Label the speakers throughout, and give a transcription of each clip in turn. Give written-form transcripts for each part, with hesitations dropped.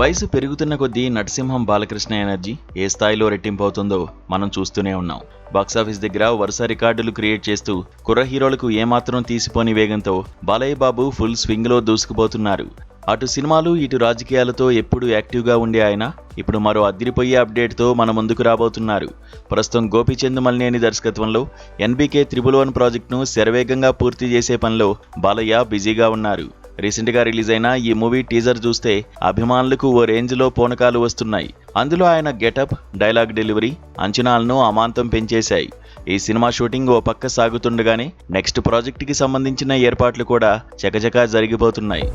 Speaker 1: వయసు పెరుగుతున్న కొద్దీ నటసింహం బాలకృష్ణ ఎనర్జీ ఏ స్థాయిలో రెట్టింపవుతుందో మనం చూస్తూనే ఉన్నాం. బాక్సాఫీస్ దగ్గర వరుస రికార్డులు క్రియేట్ చేస్తూ కుర్ర హీరోలకు ఏమాత్రం తీసిపోని వేగంతో బాలయ్య బాబు ఫుల్ స్వింగ్లో దూసుకుపోతున్నారు. అటు సినిమాలు ఇటు రాజకీయాలతో ఎప్పుడూ యాక్టివ్గా ఉండే ఆయన ఇప్పుడు మరో అదిరిపోయే అప్డేట్తో మన ముందుకు రాబోతున్నారు. ప్రస్తుతం గోపీచంద్ మలినేని దర్శకత్వంలో NBK 111 ప్రాజెక్టును శరవేగంగా పూర్తి చేసే పనిలో బాలయ్య బిజీగా ఉన్నారు. రీసెంట్గా రిలీజ్ అయిన ఈ మూవీ టీజర్ చూస్తే అభిమానులకు ఓ రేంజ్లో పూనకాలు వస్తున్నాయి. అందులో ఆయన గెటప్, డైలాగ్ డెలివరీ అంచనాలను అమాంతం పెంచేశాయి. ఈ సినిమా షూటింగ్ ఓ పక్క సాగుతుండగానే నెక్స్ట్ ప్రాజెక్టుకి సంబంధించిన ఏర్పాట్లు కూడా చకచకా జరిగిపోతున్నాయి.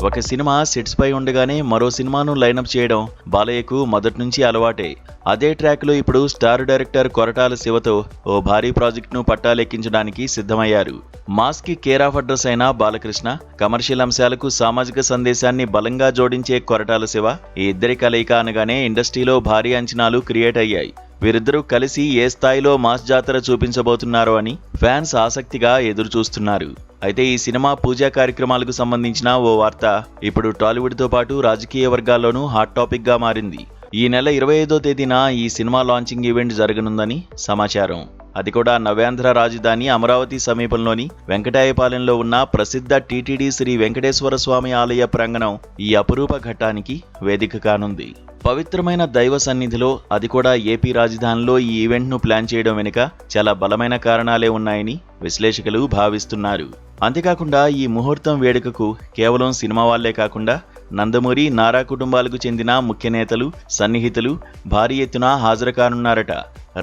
Speaker 1: ఒక సినిమా సెట్స్ పై ఉండగానే మరో సినిమాను లైనప్ చేయడం బాలయ్యకు మొదటి నుంచి అలవాటే. అదే ట్రాక్లో ఇప్పుడు స్టార్ డైరెక్టర్ కొరటాల శివతో ఓ భారీ ప్రాజెక్టును పట్టాలెక్కించడానికి సిద్ధమయ్యారు. మాస్కి కేర్ ఆఫ్ అడ్రస్ అయిన బాలకృష్ణ, కమర్షియల్ అంశాలకు సామాజిక సందేశాన్ని బలంగా జోడించే కొరటాల శివ, ఈ ఇద్దరి కలయిక అనగానే ఇండస్ట్రీలో భారీ అంచనాలు క్రియేట్ అయ్యాయి. వీరిద్దరూ కలిసి ఏ స్థాయిలో మాస్ జాతర చూపించబోతున్నారో అని ఫ్యాన్స్ ఆసక్తిగా ఎదురు చూస్తున్నారు. అయితే ఈ సినిమా పూజా కార్యక్రమాలకు సంబంధించిన ఓ వార్త ఇప్పుడు టాలీవుడ్తో పాటు రాజకీయ వర్గాల్లోనూ హాట్ టాపిక్ గా మారింది. ఈ నెల 25వ తేదీన ఈ సినిమా లాంచింగ్ ఈవెంట్ జరగనుందని సమాచారం. అది కూడా నవ్యాంధ్ర రాజధాని అమరావతి సమీపంలోని వెంకటాయపాలెంలో ఉన్న ప్రసిద్ధ టీటీడీ శ్రీ వెంకటేశ్వర స్వామి ఆలయ ప్రాంగణం ఈ అపురూప ఘట్టానికి వేదిక కానుంది. పవిత్రమైన దైవ సన్నిధిలో, అది కూడా ఏపీ రాజధానిలో ఈ ఈవెంట్ను ప్లాన్ చేయడం వెనుక చాలా బలమైన కారణాలే ఉన్నాయని విశ్లేషకులు భావిస్తున్నారు. అంతేకాకుండా ఈ ముహూర్తం వేడుకకు కేవలం సినిమా వాళ్లే కాకుండా నందమూరి, నారా కుటుంబాలకు చెందిన ముఖ్య నేతలు, సన్నిహితులు భారీ ఎత్తున హాజరు కానున్నారట.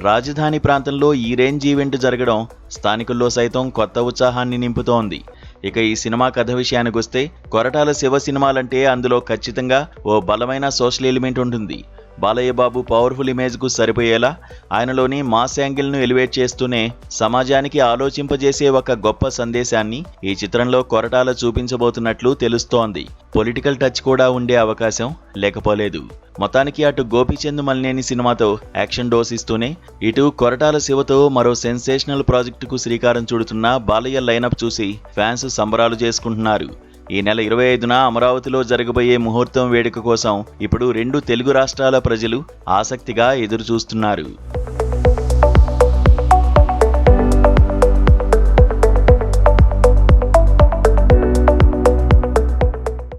Speaker 1: రాజధాని ప్రాంతంలో ఈ రేంజ్ ఈవెంట్ జరగడం స్థానికుల్లో సైతం కొత్త ఉత్సాహాన్ని నింపుతోంది. ఇక ఈ సినిమా కథ విషయానికొస్తే కొరటాల శివ సినిమాలంటే అందులో ఖచ్చితంగా ఓ బలమైన సోషల్ ఎలిమెంట్ ఉంటుంది. బాలయ్య బాబు పవర్ఫుల్ ఇమేజ్కు సరిపోయేలా ఆయనలోని మాస్ యాంగిల్ను ఎలివేట్ చేస్తూనే సమాజానికి ఆలోచింపజేసే ఒక గొప్ప సందేశాన్ని ఈ చిత్రంలో కొరటాల చూపించబోతున్నట్లు తెలుస్తోంది. పొలిటికల్ టచ్ కూడా ఉండే అవకాశం లేకపోలేదు. మొత్తానికి అటు గోపీచంద్ మలినేని సినిమాతో యాక్షన్ డోస్ ఇస్తూనే ఇటు కొరటాల శివతో మరో సెన్సేషనల్ ప్రాజెక్టుకు శ్రీకారం చుడుతున్న బాలయ్య లైనప్ చూసి ఫ్యాన్స్ సంబరాలు చేసుకుంటున్నారు. ఈ నెల 25న అమరావతిలో జరగబోయే ముహూర్తం వేడుక కోసం ఇప్పుడు 2 తెలుగు రాష్ట్రాల ప్రజలు ఆసక్తిగా ఎదురు చూస్తున్నారు.